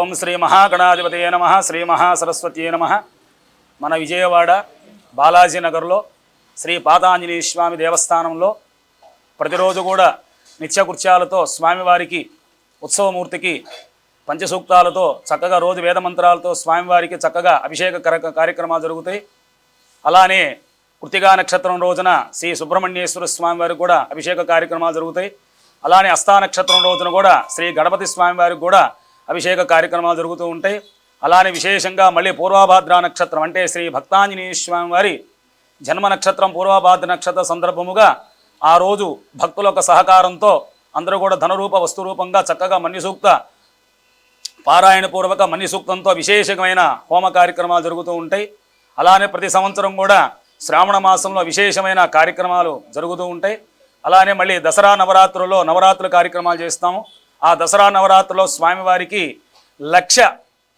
ఓం శ్రీ మహాగణాధిపతయే నమః శ్రీ మహాసరస్వతయే నమః. మన విజయవాడ బాలాజీ నగర్లో శ్రీ పాతాంజనేయ స్వామి దేవస్థానంలో ప్రతిరోజు కూడా నిత్యకృత్యాలతో స్వామివారికి ఉత్సవమూర్తికి పంచసూక్తాలతో చక్కగా రోజు వేదమంత్రాలతో స్వామివారికి చక్కగా అభిషేక కార్యక్రమాలు జరుగుతాయి. అలానే కృతికా నక్షత్రం రోజున శ్రీ సుబ్రహ్మణ్యేశ్వర స్వామివారికి కూడా అభిషేక కార్యక్రమాలు జరుగుతాయి. అలానే హస్తా నక్షత్రం రోజున కూడా శ్రీ గణపతి స్వామివారికి కూడా అభిషేక కార్యక్రమాలు జరుగుతూ ఉంటాయి. అలానే విశేషంగా మళ్ళీ పూర్వభాద్ర నక్షత్రం అంటే శ్రీ భక్తాంజనేయ స్వామి వారి జన్మ నక్షత్రం పూర్వభాద్ర నక్షత్ర సందర్భముగా ఆ రోజు భక్తుల యొక్క సహకారంతో అందరూ కూడా ధనరూప వస్తురూపంగా చక్కగా మన్యసూక్త పారాయణపూర్వక మన్యసూక్తంతో విశేషమైన హోమ కార్యక్రమాలు జరుగుతూ ఉంటాయి. అలానే ప్రతి సంవత్సరం కూడా శ్రావణ మాసంలో విశేషమైన కార్యక్రమాలు జరుగుతూ ఉంటాయి. అలానే మళ్ళీ దసరా నవరాత్రుల్లో నవరాత్రుల కార్యక్రమాలు చేస్తాము. ఆ దసరా నవరాత్రిలో స్వామివారికి 1,00,000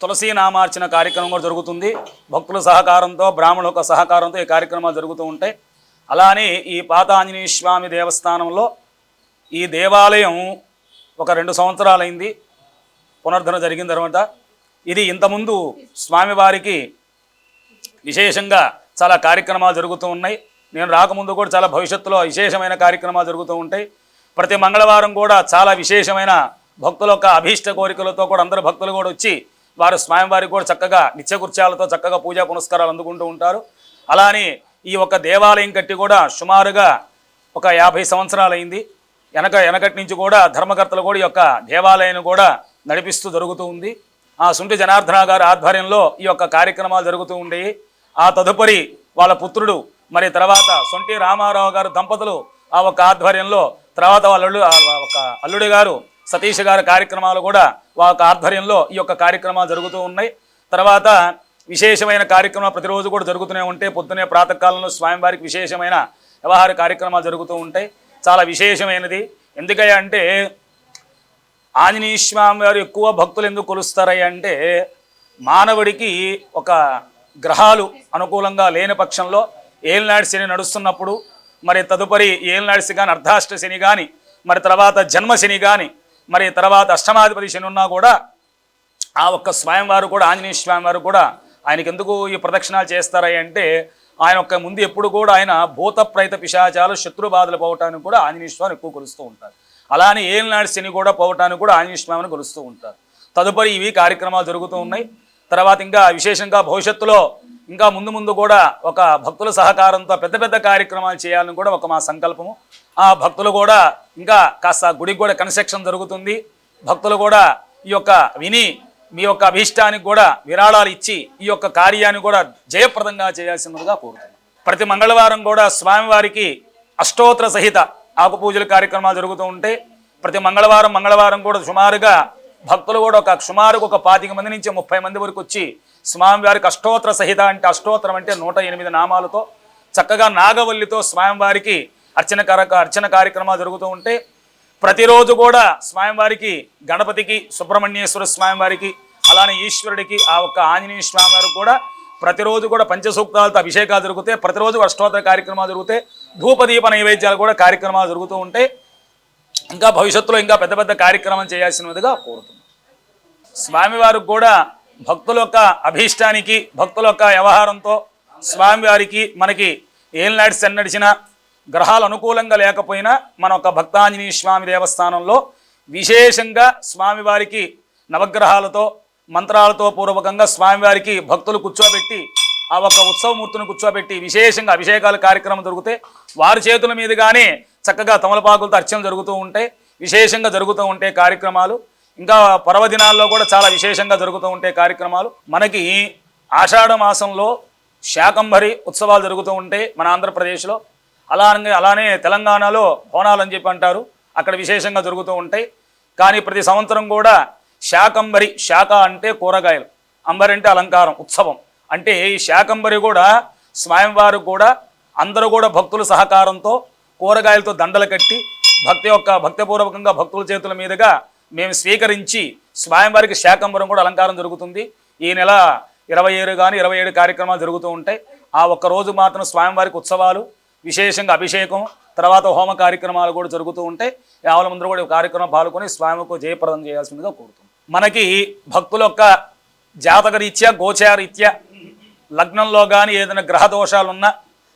తులసీ నామార్చన కార్యక్రమం కూడా జరుగుతుంది. భక్తుల సహకారంతో బ్రాహ్మణుల యొక్క సహకారంతో ఈ కార్యక్రమాలు జరుగుతూ ఉంటాయి. అలానే ఈ పాతాంజనేయ స్వామి దేవస్థానంలో ఈ దేవాలయం ఒక 2 సంవత్సరాలైంది పునరుద్ధరణ జరిగిన తర్వాత. ఇది ఇంతకుముందు స్వామివారికి విశేషంగా చాలా కార్యక్రమాలు జరుగుతూ ఉన్నాయి. నేను రాకముందు కూడా చాలా భవిష్యత్తులో విశేషమైన కార్యక్రమాలు జరుగుతూ ఉంటాయి. ప్రతి మంగళవారం కూడా చాలా విశేషమైన భక్తుల యొక్క అభీష్ట కోరికలతో కూడా అందరు భక్తులు కూడా వచ్చి వారు స్వామివారికి కూడా చక్కగా నిత్యకృత్యాలతో చక్కగా పూజా పునస్కారాలు అందుకుంటూ ఉంటారు. అలానే ఈ యొక్క దేవాలయం కట్టి కూడా సుమారుగా ఒక 50 సంవత్సరాలైంది. వెనకటి నుంచి కూడా ధర్మకర్తలు కూడా ఈ యొక్క దేవాలయాన్ని కూడా నడిపిస్తూ జరుగుతూ ఉంది. ఆ సుంటి జనార్దన గారి ఆధ్వర్యంలో ఈ యొక్క కార్యక్రమాలు జరుగుతూ ఉండేవి. ఆ తదుపరి వాళ్ళ పుత్రుడు మరి తర్వాత సొంటి రామారావు గారు దంపతులు ఆ ఒక ఆధ్వర్యంలో తర్వాత వాళ్ళ ఒక అల్లుడి గారు సతీష్ గారి కార్యక్రమాలు కూడా వాళ్ళ ఆధ్వర్యంలో ఈ యొక్క కార్యక్రమాలు జరుగుతూ ఉన్నాయి. తర్వాత విశేషమైన కార్యక్రమాలు ప్రతిరోజు కూడా జరుగుతూనే ఉంటాయి. పొద్దునే ప్రాతకాలంలో స్వామివారికి విశేషమైన వ్యవహార కార్యక్రమాలు జరుగుతూ ఉంటాయి. చాలా విశేషమైనది. ఎందుకయ్యా అంటే ఆంజనేయ స్వామి వారు ఎక్కువ భక్తులు ఎందుకు కొలుస్తారయ్యా అంటే మానవుడికి ఒక గ్రహాలు అనుకూలంగా లేని పక్షంలో ఏలినాటి శని నడుస్తున్నప్పుడు మరి తదుపరి ఏలినాటి శని కానీ అర్ధాష్ట శని కానీ మరి తర్వాత జన్మ శని కానీ మరి తర్వాత అష్టమాధిపతి శని ఉన్నా కూడా ఆ ఒక్క స్వామివారు కూడా ఆంజనేయ స్వామి వారు కూడా ఆయనకి ఎందుకు ఈ ప్రదక్షిణాలు చేస్తారయ్య అంటే ఆయన ఒక్క ముందు ఎప్పుడు కూడా ఆయన భూత ప్రైత పిశాచాలు శత్రు బాధలు పోవటానికి కూడా ఆంజనేయ స్వామిని ఎక్కువ కొలుస్తూ ఉంటారు. అలానే ఏలినాటి శని కూడా పోవటానికి కూడా ఆంజనేయ స్వామిని కొలుస్తూ ఉంటారు. తదుపరి ఇవి కార్యక్రమాలు జరుగుతూ ఉన్నాయి. తర్వాత ఇంకా విశేషంగా భవిష్యత్తులో ఇంకా ముందు కూడా ఒక భక్తుల సహకారంతో పెద్ద కార్యక్రమాలు చేయాలని కూడా ఒక మా సంకల్పము. ఆ భక్తులు కూడా ఇంకా కాస్త గుడికి కూడా కన్స్ట్రక్షన్ జరుగుతుంది. భక్తులు కూడా ఈ యొక్క విని మీ యొక్క అభీష్టానికి కూడా విరాళాలు ఇచ్చి ఈ యొక్క కార్యాన్ని కూడా జయప్రదంగా చేయాల్సిందిగా కోరుతున్నాను. ప్రతి మంగళవారం కూడా స్వామివారికి అష్టోత్తర సహిత ఆకు పూజల కార్యక్రమాలు జరుగుతూ ఉంటాయి. ప్రతి మంగళవారం కూడా సుమారుగా భక్తులు కూడా సుమారుగా ఒక 25 మంది నుంచి 30 మంది వరకు వచ్చి స్వామివారికి అష్టోత్తర సహిత అంటే అష్టోత్తరం అంటే 108 నామాలతో చక్కగా నాగవల్లితో స్వామివారికి అర్చన కార్యక్రమాలు జరుగుతూ ఉంటే ప్రతిరోజు కూడా స్వామివారికి గణపతికి సుబ్రహ్మణ్యేశ్వర స్వామివారికి అలానే ఈశ్వరుడికి ఆ ఒక్క ఆంజనేయ స్వామివారికి కూడా ప్రతిరోజు కూడా పంచసూక్తాలతో అభిషేకాలు జరుగుతాయి. ప్రతిరోజు అష్టోత్తర కార్యక్రమాలు జరుగుతాయి. ధూపదీప నైవేద్యాలు కూడా కార్యక్రమాలు జరుగుతూ ఉంటాయి. ఇంకా భవిష్యత్తులో ఇంకా పెద్ద కార్యక్రమం చేయాల్సినదిగా కోరుతున్నాం. స్వామివారికి కూడా భక్తుల యొక్క అభీష్టానికి భక్తుల యొక్క వ్యవహారంతో స్వామివారికి మనకి ఏలినాటి శని నడిచిన గ్రహాలు అనుకూలంగా లేకపోయినా మన ఒక భక్తాంజనేయ స్వామి దేవస్థానంలో విశేషంగా స్వామివారికి నవగ్రహాలతో మంత్రాలతో పూర్వకంగా స్వామివారికి భక్తులు కూర్చోబెట్టి ఆ ఒక ఉత్సవమూర్తిని కూర్చోబెట్టి విశేషంగా అభిషేకాల కార్యక్రమం జరుగుతాయి. వారి చేతుల మీదుగానే చక్కగా తమలపాకులతో అర్చన జరుగుతూ ఉంటాయి. విశేషంగా జరుగుతూ ఉంటాయి కార్యక్రమాలు. ఇంకా పర్వదినాల్లో కూడా చాలా విశేషంగా జరుగుతూ ఉంటాయి కార్యక్రమాలు. మనకి ఆషాఢ మాసంలో శాకంబరి ఉత్సవాలు జరుగుతూ ఉంటాయి మన ఆంధ్రప్రదేశ్లో. అలానే తెలంగాణలో బోనాలు అని చెప్పి అంటారు, అక్కడ విశేషంగా జరుగుతూ ఉంటాయి. కానీ ప్రతి సంవత్సరం కూడా శాకంబరి, శాఖ అంటే కూరగాయలు, అంబరి అంటే అలంకారం, ఉత్సవం అంటే ఈ శాకంబరి కూడా స్వామివారు కూడా అందరూ కూడా భక్తుల సహకారంతో కూరగాయలతో దండలు కట్టి భక్తిపూర్వకంగా భక్తుల చేతుల మీదుగా మేము స్వీకరించి స్వామివారికి శాకంబరం కూడా అలంకారం జరుగుతుంది. ఈ నెల 27 కానీ 27 కార్యక్రమాలు జరుగుతూ ఉంటాయి. ఆ ఒక్క రోజు మాత్రం స్వామివారికి ఉత్సవాలు విశేషంగా అభిషేకం తర్వాత హోమ కార్యక్రమాలు కూడా జరుగుతూ ఉంటాయి. యావల ముందు కూడా కార్యక్రమం పాల్గొని స్వామికి జయప్రదం చేయాల్సిందిగా కోరుతున్నాం. మనకి భక్తుల యొక్క జాతకరీత్యా గోచారీత్యా లగ్నంలో కానీ ఏదైనా గ్రహదోషాలు ఉన్నా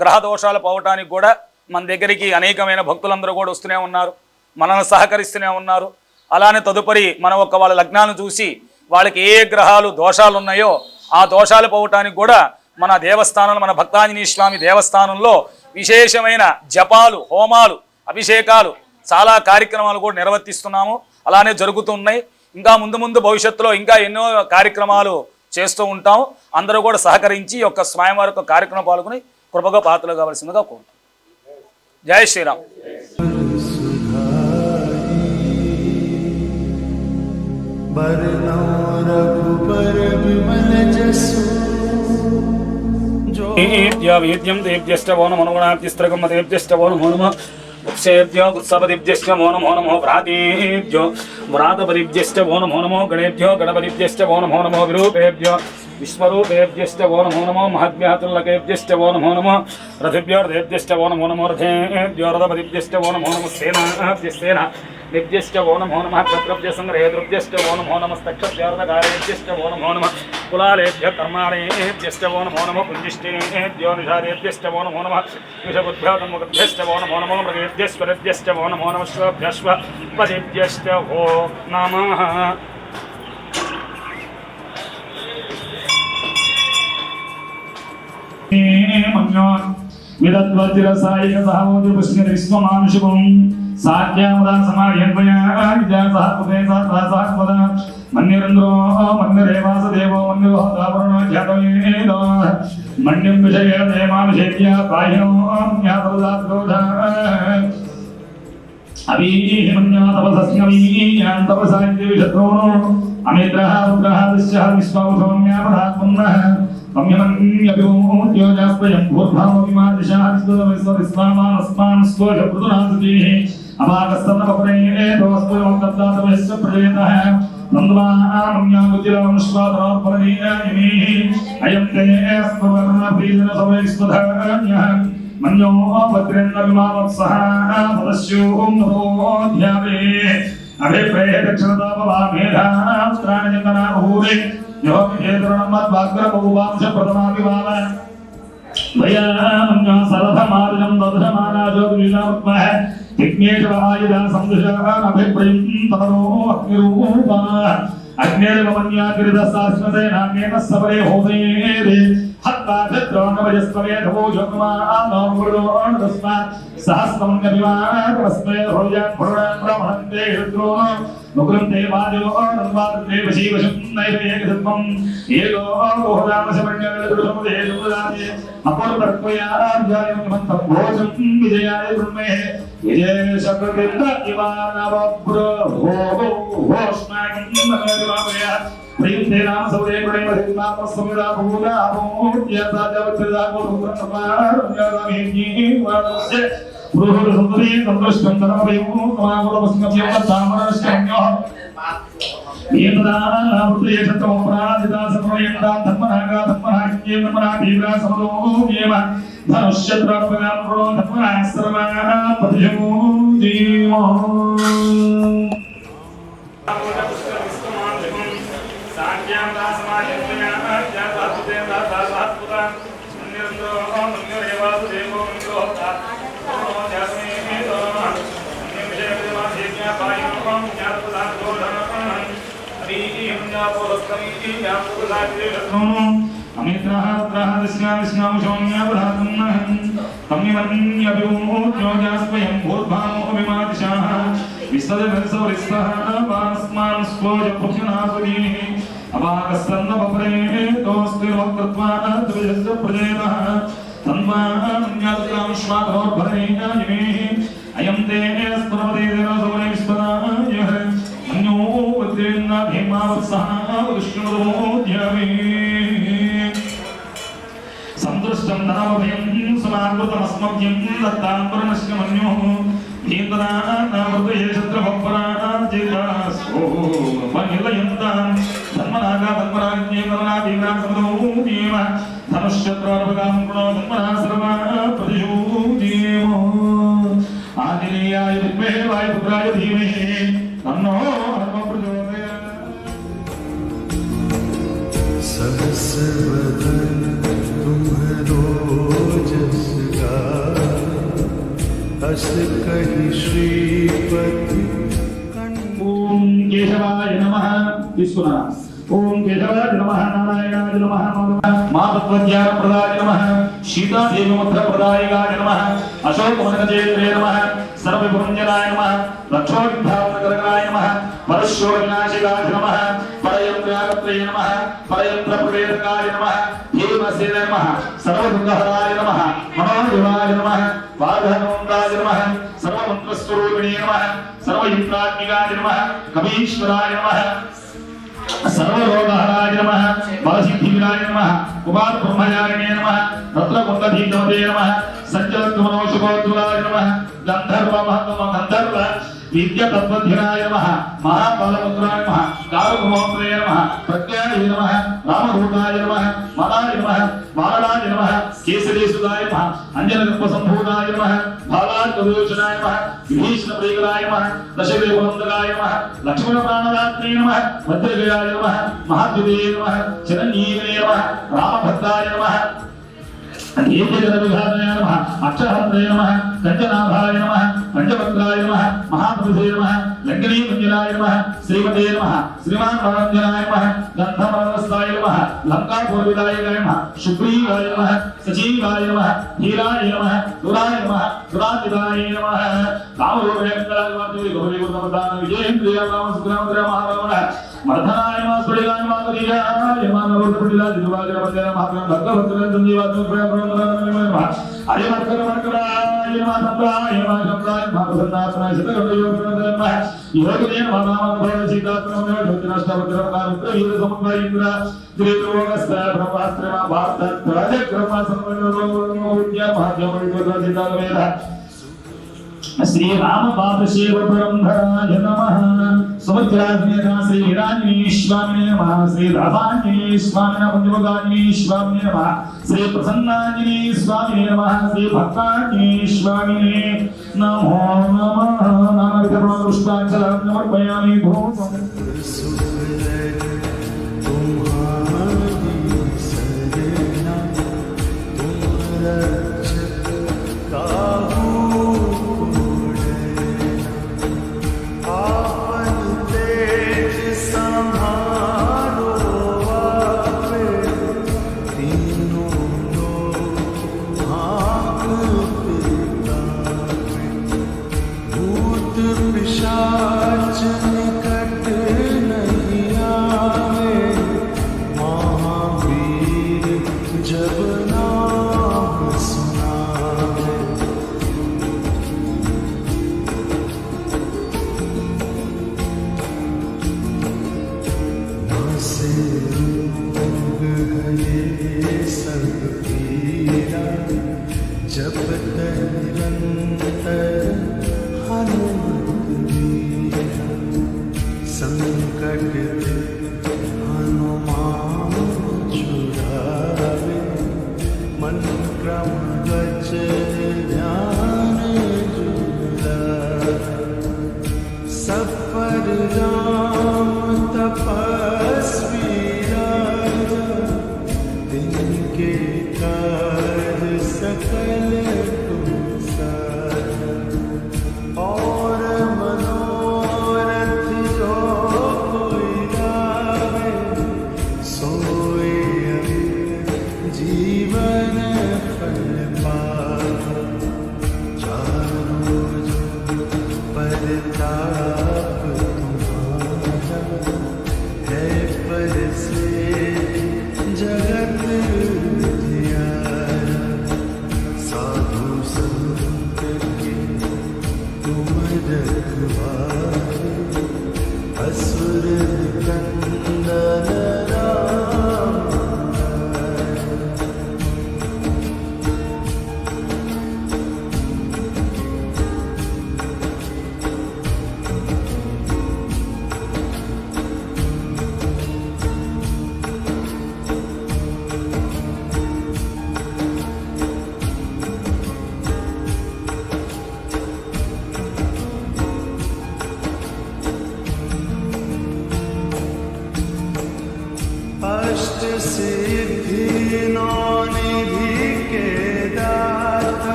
గ్రహదోషాలు పోవటానికి కూడా మన దగ్గరికి అనేకమైన భక్తులందరూ కూడా వస్తూనే ఉన్నారు, మనల్ని సహకరిస్తూనే ఉన్నారు. అలానే తదుపరి మన వాళ్ళ లగ్నాలను చూసి వాళ్ళకి ఏ గ్రహాలు దోషాలు ఉన్నాయో ఆ దోషాలు పోవటానికి కూడా మన దేవస్థానంలో, మన భక్తాంజనేయ స్వామి దేవస్థానంలో విశేషమైన జపాలు, హోమాలు, అభిషేకాలు, చాలా కార్యక్రమాలు కూడా నిర్వర్తిస్తున్నాము. అలానే జరుగుతున్నాయి. ఇంకా ముందు భవిష్యత్తులో ఇంకా ఎన్నో కార్యక్రమాలు చేస్తూ ఉంటాము. అందరూ కూడా సహకరించి యొక్క స్వయంవారి యొక్క కార్యక్రమం పాల్గొని కృపగా పాత్రలు కావాల్సిందిగా కోరుతాం. జై శ్రీరామ్. వేద్యం దేవ్యష్టవో నమో గుణాభ్యస్త్రగం దేవ్యష్టవో నమో నమః ఉక్షేభ్యో ఉత్సవదిభ్యష్టవో నమో నమో భ్రాతేభ్యో భ్రాతపదిభ్యష్టవో నమో నమో గణేభ్యో గణపతిభ్యష్టవో నమో నమో విరూపేభ్యో విశ్వరూపేభ్యష్టవో నమో నమో మహద్భ్యాతుల్లకేభ్యష్టవో నమో నమో రథిభ్యో రథేభ్యష్టవో నమో నమో రథేభ్యో రథపతిభ్యష్టవో నమో నమో సేనాభ్యస్తేన నిభ్యష్టవో నమో నమః తత్రభ్యసంగ్రహేతృభ్యష్టవో నమో నమస్తక్షభ్యార్థకారేభ్యష్టవో నమో నమః కులాలేభ్య కర్మాణేభ్యష్టవో నమో నమో పుంజిష్టేభ్యో నిషాదేభ్యష్టవో నమో నమః విషబుద్భ్యాతముఖభ్యష్టవో నమో నమో మృగేభ్యశ్వరేభ్యష్టవో నమో నమః శ్వభ్యశ్వపదిభ్యష్టవో నమః. విదద్వజ్రసాయిక సహోదర పుష్కర విశ్వమానుషుకం సాధ్యాముదా సమాధ్యన్వయాపద మన్యరేంద్రో మన్యరేవాసదేవో మన్యరోహతావరణో జాతవేదో మన్యం విషయ దేమాభిషేక్య పాహినో జ్ఞాతవదాత్రోధ అభీమన్యాతపసస్నవీయాంతపసాంతివిషత్రోణో అమిత్రః రుద్రః విశ్వః విశ్వౌషోమ్యాపదాత్మన్నః సంయమన్యభిమోద్యోజాస్వయం భూర్భావవిమాదిశాస్మానస్మానస్కోశపృతునాసతిः అమాగస్తన్నపరేదోస్వయోగద్దాతవశ్చ ప్రజేతః నంద్వామన్యాగుజిరవంశ్వాతరోపరదీయమిః అయం తే స్మరణప్రీజనసవైస్వధాన్యః మన్యో భద్రేన్నవిమావత్సః పదస్యోం నమోధ్యావే అభిప్రేయ దక్షిణతాపవామేధాస్త్రాణిజంగనాభూరే యోగేతరుణమద్వాగ్రబహువాంశప్రథమాభివామ భయామన్యో సరథమారుజం దదశమానాజోద్విషాత్మః విఘ్నేశ్వరాయుధ సందుషానభిప్రయం తనో అగ్నిరూపా అగ్నేర్వమన్యాగిరిదశాశ్వసేనాన్యేన సపరే హోమేరే సహస్రమన్యభిమానస్మే హృదయాన్ఫురణే ముగ్రం దేవాదిలో నన్వాదేవ శివశం నైవేకసత్వం ఏదో బోహదామశమణ్యదృశముదేశముదాదే అపూర్వత్వయార్జాయమంతం భోజం విజయాయ బ్రహ్మే విజయశకృత ఇవానవబ్రో హోష్మాగం నమేవామయ ప్రీతే నామ సౌదే ప్రణయ హిమాప సమిదా భూత అమోద్య సాజవత్సదాగోరుణమారుణ్యదామేజ్ఞీ వాదస్య పురుహుర సుందరీ సందృష్టం ధనమయము కమాములపస్మత్యం తామరశ్చన్యో ఏతదానామృతయేషత్తమోపరాజితా సమయంతా ధర్మనాగా ధర్మనాజ్ఞే ధర్మనా తీవ్రా సమదోయేమ ధనుష్యత్రాత్మగాం ప్రో ధర్మనా సర్వా పతిజమో జీవో అమిత్రః భూర్భామో విమాదిశాః విశ్వదర్శవరిస్తః అవాగస్తన్నపరేతోస్తివక్తత్వాద్విజస్య ప్రజేతః తన్వాన్యాద్రాంశ్వాధోర్భరేణాయమేః అయం తే స్మరమతే దేవసోనే విశ్వదాయః అన్యో వజ్రేణ భీమావత్సః విష్ణుమోద్యామే సందృష్టం ధనమభయం సమాకృతమస్మభ్యం దత్తాంబరనశ్య మన్యో ఆంజనేయాయ విద్మహే వాయుపుత్రాయ ధీమహి తన్నో హనుమః ప్రచోదయాత్. बस कही श्रीपति। ओम केशवाय नमः। తీసుకున్నా ओम केशवाय नमः नारायणाय नमः मातत्वज्ञान प्रदाय नमः सीतादेवी मुद्रा प्रदायकाय नमः अशोकवनकचेत्रे नमः सर्वविभुञ्जनाय नमः लक्षोद्धावनकरकाय नमः परशोविनाशिकाय नमः परयन्त्रागत्रे नमः परयन्त्रप्रवेदकाय नमः हेमसेन नमः सर्वदुःखहराय नमः मनोदेवाय नमः वाघनोन्दाय नमः सर्वमन्त्रस्वरूपिणे नमः सर्वयन्त्रात्मिकाय नमः कवीश्वराय नमः सर्वरोगहराय नमः बलसिद्धिविनाय नमः कुमार ब्रह्मचारिणे नमः रत्नकुण्डधीतमते नमः सज्जनत्वमनोषुभोज्ज्वलाय नमः गन्धर्व विद्यातत्त्वज्ञाय नमः महाबलपुत्राय नमः कालकुमोत्रे नमः प्रज्ञाय नमः रामरूपाय नमः मदाय नमः बालाय नमः केसरीसुताय नमः अंजनगर्भसम्भूताय नमः बालार्कविलोचनाय नमः विभीषणप्रियकराय नमः दशग्रीववन्दकाय नमः लक्ष्मणप्राणदात्रे नमः भद्रगयाय नमः महाद्युते नमः चिरञ्जीविने नमः रामभद्राय नमः दीर्घजनविघाताय नमः अक्षहन्त्रे नमः कंचनाभाय नमः पंचभद्राय नमः महाप्रभुते नमः लङ्कनीमञ्जनाय नमः श्रीमते नमः श्रीमान् मनोरञ्जनाय नमः गन्धमनस्ताय नमः लङ्कापूर्विदायकाय नमः शुक्रीवाय नमः सजीवाय नमः हीराय नमः दुराय नमः दुरातिदाय नमः कामरूपयङ्कराय गौरीकृतमदान विजयेन्द्रिय रामसुग्रामद्र महारावण मर्धनाय नमः स्फटिकाय नमः करीयाय नमः नवोत्पटिला जिह्वाजय वन्दे महात्मं भक्तवत्सलं संजीवात्मं हरे मर्कट मर्कटाय नमः तत्राय नमः शब्दाय नमः प्रसन्नात्मनाय शतकटयोगप्रदाय नमः योगदेव नमः नामभव सीतात्मनं ज्योतिराष्टवक्रमकार मित्रवीर समुद्रयेन्द्र द्विलोकस्य ब्रह्मास्त्रमा भारत राजक्रम संवरणो विद्या महाजमणिकोद्र सीतावेद श्री राम पादसेव परमधराय नमः सुभद्राग्नेय श्री हिराञ्जनेय स्वामिने नमः श्री राधाञ्जनेय स्वामिने पंचमुखाञ्जनेय स्वामिने नमः श्री प्रसन्नाञ्जनेय स्वामिने नमः श्री भक्ताञ्जनेय स्वामिने नमो नमः नानाविधपुष्पाञ्जलिं समर्पयामि भूतं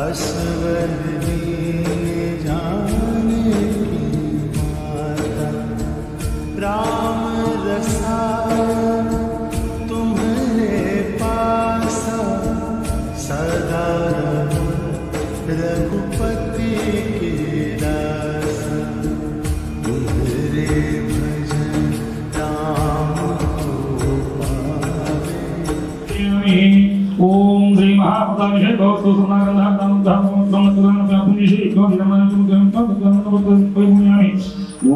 असवरनी जाने की माता राम रसायन तुम्हारे पासा सदा रघुपति के दासा तुम्हारे भजन राम को पावे। ओम श्री महाप्रतापे गौतम सुनागंधाम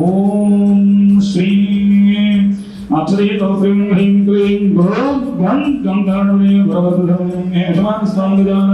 ओम श्री अक्षरे तोत्रिं ह्रीं क्लीं गुरुं गं गं गणपते भगवते समान स्वामी राम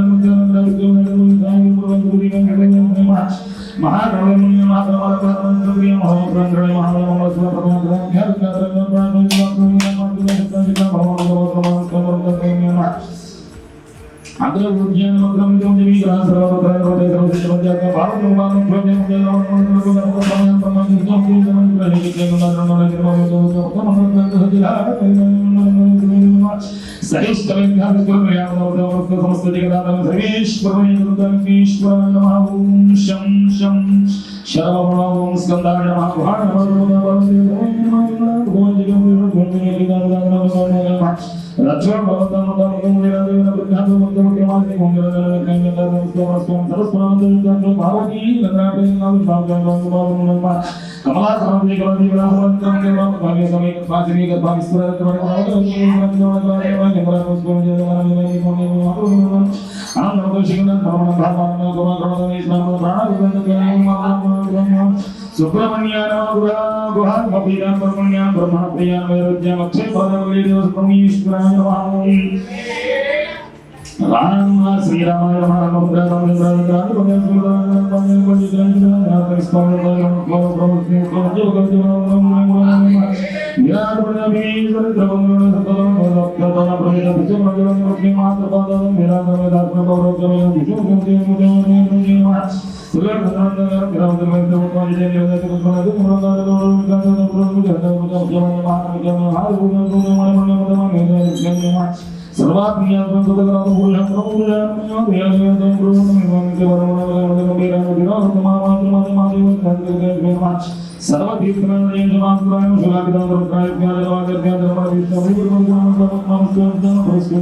श्री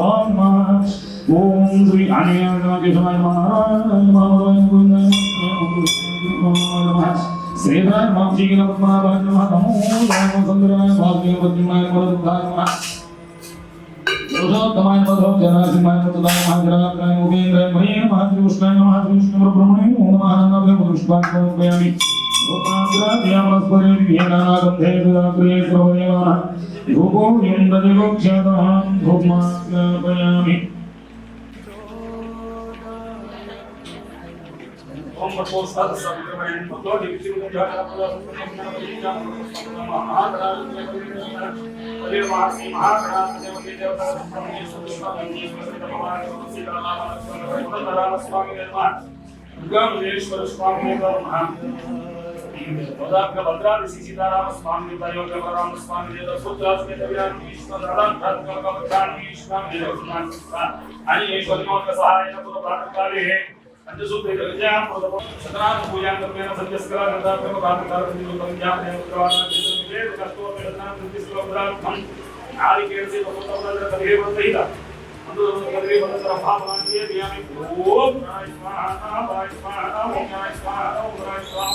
रामाय ओम श्री आनंदकेशवाय श्रीधर मामजी के नमः नमो सुंदराय भाग्य पद्माय मरुदाय पुरुषोत्तमाय मधो जनासिंहाय मुतदाय महाजनाय उपेन्द्राय महे महाकृष्णाय महाकृष्ण ब्रह्मणे नमः नमः पुष्पाय समर्पयामि रूपाग्राद्यामस्परे विहेनागन्धे सुदाग्रे सर्वदेवाः धूपो यन्द्रदिगोक्षादां धूपमाग्रापयामि ओम नमो सत्संगमय भगवति विष्णु जगन्नाथ भद्राद्रि सीताराम स्वामी राम स्वामी सूत्रास्मे सहायन पुनः पंचसूत्र विजयां सतनाम पूजां कर्मेण सत्यस्करा गंधात्मक प्रातःकाल पंचाम देवत्राण वेद कष्टो वेदना प्रतिश्लोकरार्थम नारिकेल से भगवतवदर कथे वर्तहिता अंदो कदरे बंदर भावनांतिये दियामि ओम नारायण स्वाहा नारायण स्वाहा ओम नारायण स्वाहा ओम नारायण स्वाहा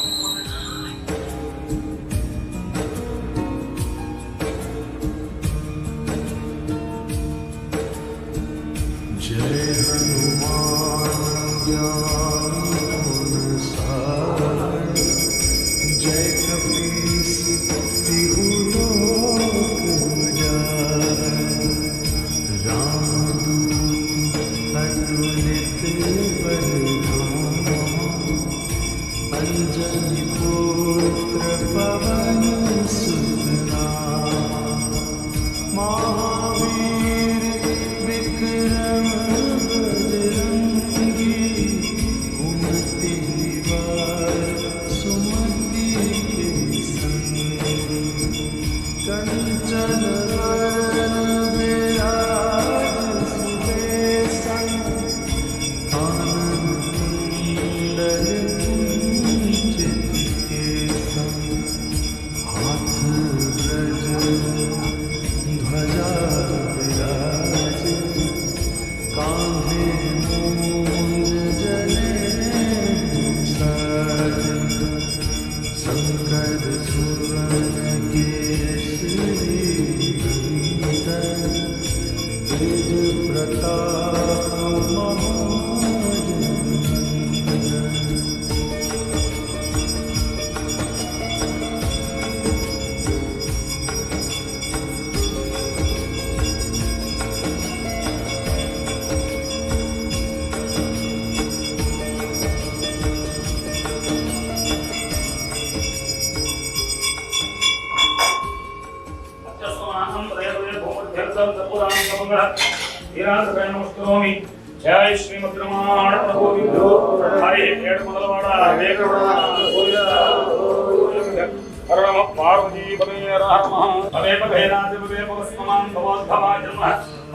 जय हनुमान जय कपीस तिहु लोक उजागर रामदूत अतुलित बलधामा अंजनी पुत्र पवन सुत नामा महावीर विक्रम जय श्रीमद्रमाण गोविंदो हरे पेड़ मोदलवाड़ा हर नमः पार्वती पते हर हमे पतेनाथ पते पवस्ममान भवोद्भवा जन्म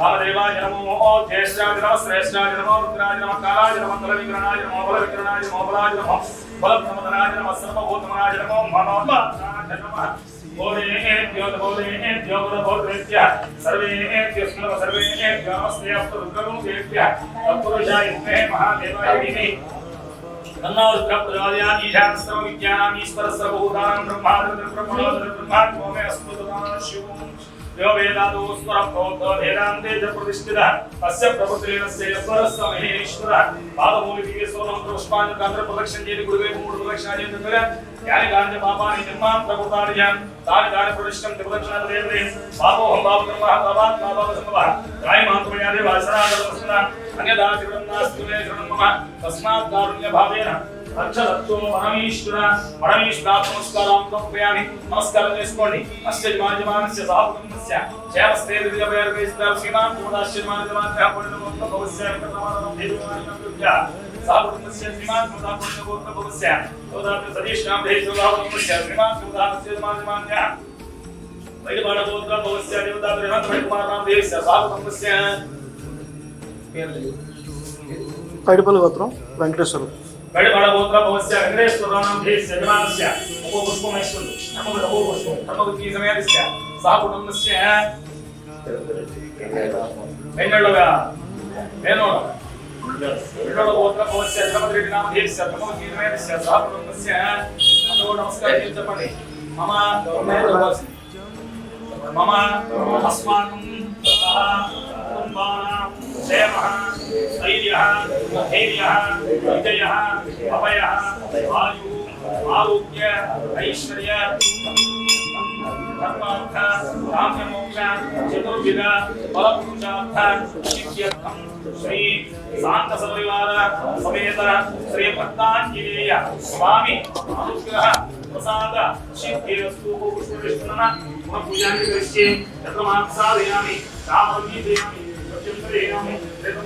वामदेवाय नमो ज्येष्ठाय नमः श्रेष्ठाय नमः रुद्राय नमः कालाय नमः कलविकरणाय नमः बलविकरणाय नमः बलाय नमः बलप्रमदनाय नमः सर्वभूतमनाय नमः मनोन्मादाय नमः बोधेभ्यो बोधेभ्य सर्वेभ्यो सर्वेभ्यो नमस्ते अस्तु रुद्रगुणेभ्यः तत्पुरुषाय विद्महे महादेवाय धीमहि तन्नो रुद्रः प्रचोदयात् ईशानः सर्वविद्यानाम् ईश्वरः सर्वभूतानां ब्रह्मात्मो मे अस्तु तदाशिवम् यो वेदादो स्वरः प्रोक्तो वेदान्ते च प्रतिष्ठितः अस्य प्रभुत्रेणस्य यस्वरस्य महेश्वरः पादमूलिके स्वमन्त्रपुष्पाणि प्रदक्षिणं चेति गुरुवे मूढ प्रदक्षिणा चेति यानि कानि पापानि जन्मां प्रभुतार्यं तानि प्रतिष्ठं प्रदक्षिणादेवते पापोऽहं पापकर्मः पापात् पापसम्भवः कायमात्रमया देव असनादरवस्ना अन्यदा चिरन्नास्ति मे शरणं मम तस्मात् कारुण्यभावेन अक्षरत्तो परमेश्वरात् नमस्कारां समर्पयामि नमस्कारं చేసుకోండి అస్య యజమానస్య సహకుటుంబస్య క్షేమస్తే దివ్యపేర్వేస్తా శ్రీమాన్ పూర్ణాశ్రమానజమాత్యా పుణ్యమోత్త భవస్య వికటమానం దేవానికృత్య సహకుటుంబస్య శ్రీమాన్ పూర్ణాపుణ్యమోత్త భవస్య తోదాపి సదీష్ణాం దేశోదాపుణ్యస్య శ్రీమాన్ పూర్ణాస్య యజమానజమాత్యా వైదివాడ గోత్ర భవస్య దేవతాపి రేవంత కుమారనాం దేశస్య సహకుటుంబస్య పైడిపల్లి గోత్రం వెంకటేశ్వరు बड़े गोत्र भवस्य वेंकटेश्वराणां देशस्य जमानस्य उपपुष्पमेश्वरं नमो उपपुष्पं नमोति समयस्य सह कुटुंबस्य वेन्नळगा वेन्नोळ गोत्र भवस्य जमद्रेड्डी नाम देशस्य नमोति समयस्य सह कुटुंबस्य नमो नमस्कारं చెప్పండి मम अस्माकं सह कुटुंबानां क्षेमः स्थैर्यः धैर्यः विजयः अभयः आयुः आरोग्य ऐश्वर्य धर्मार्थ काम्यमोक्ष चतुर्विध फलपुरुषार्थ सिद्ध्यर्थं श्री शांत सपरिवार समेत श्री भक्तांजनेय स्वामी अनुग्रह प्रसाद सिद्धिरस्तु पुष्पविष्णुना पूजानि करिष्ये तत्रमात् साधयामि सामर्मीदयामि सत्यं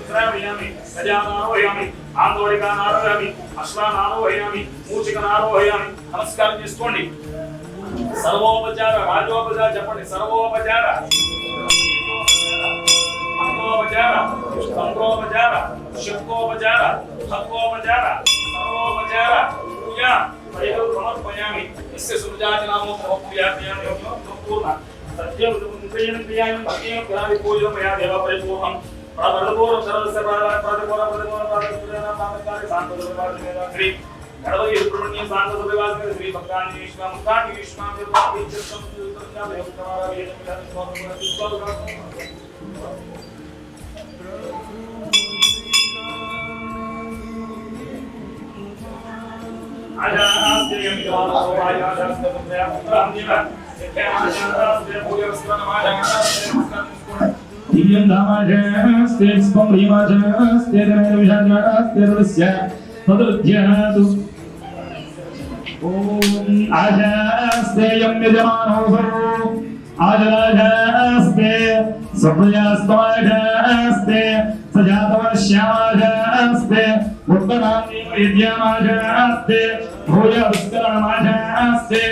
श्रावयामि गजानारोहयामि आंदोलिकानारोहयामि अश्वानारोहयामि मूषिकनारोहयामि नमस्कारं చేసుకోండి सर्वोपचार राजोपचार చెప్పండి सर्वोपचार मंत्रोपचार तंत्रोपचार शिल्पोपचार भक्तोपचार सर्वोपचार पूजा वैभव समर्पयामि इससे सुजातनामो पूजयामि पूर्ण सत्यं मुद्रेण क्रियां भक्तिं करामि पूजयामि देव परिपूर्णं प्रवर्तपूर्व सर्वस्य प्रातःकाले शांतोदयवादने गणपति सुब्रह्मण्य शांतोदयवादने श्री भक्तानि विश्वामुक्तानि विश्वामित्रं दिव्यं दामाजस्ते स्पं रीमाजस्ते दनविषाजस्ते तदुद्यातु ॐ आजास्ते यं यजमानो आजराजास्ते सप्रजास्तमाजास्ते सजातवश्यामाजास्ते उत्तरान्ति विद्यामाजास्ते भूयस्करमाजास्ते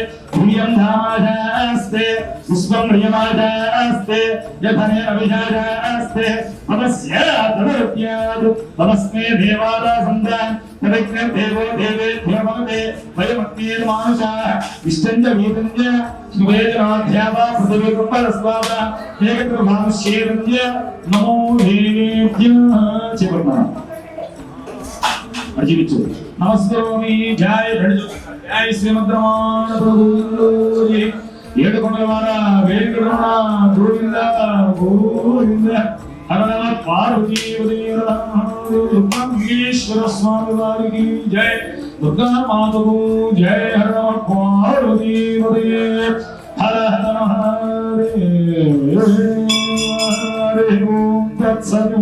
धियं धामाजास्ते पुष्पं प्रियमाजास्ते यथने अभिजाजास्ते तमस्य तदर्त्यात् तमस्मे देवादा सन्तान् तदग्ने देवो देवेभ्यो भवते वयमग्नेर्मानुषाः इष्टं च वीतं च शुभेजनाध्यावा पृथिवीकुम्भरस्वादा एकत्रभानुष्येतं च नमो देवेभ्यः चिवर्णः అర్జించు నమస్కారామి జయ జయ శ్రీమద్రమాణ ప్రభుజీ ఏడుకొండలవాడ వెంకటరమణ గోవింద గోవింద హర పార్వతీ దుర్గేశ్వర స్వామి వారికి జయ దుర్గా మాతకు జయ హర పార్వతీ హర హర హరే హరే ఓం తత్సత్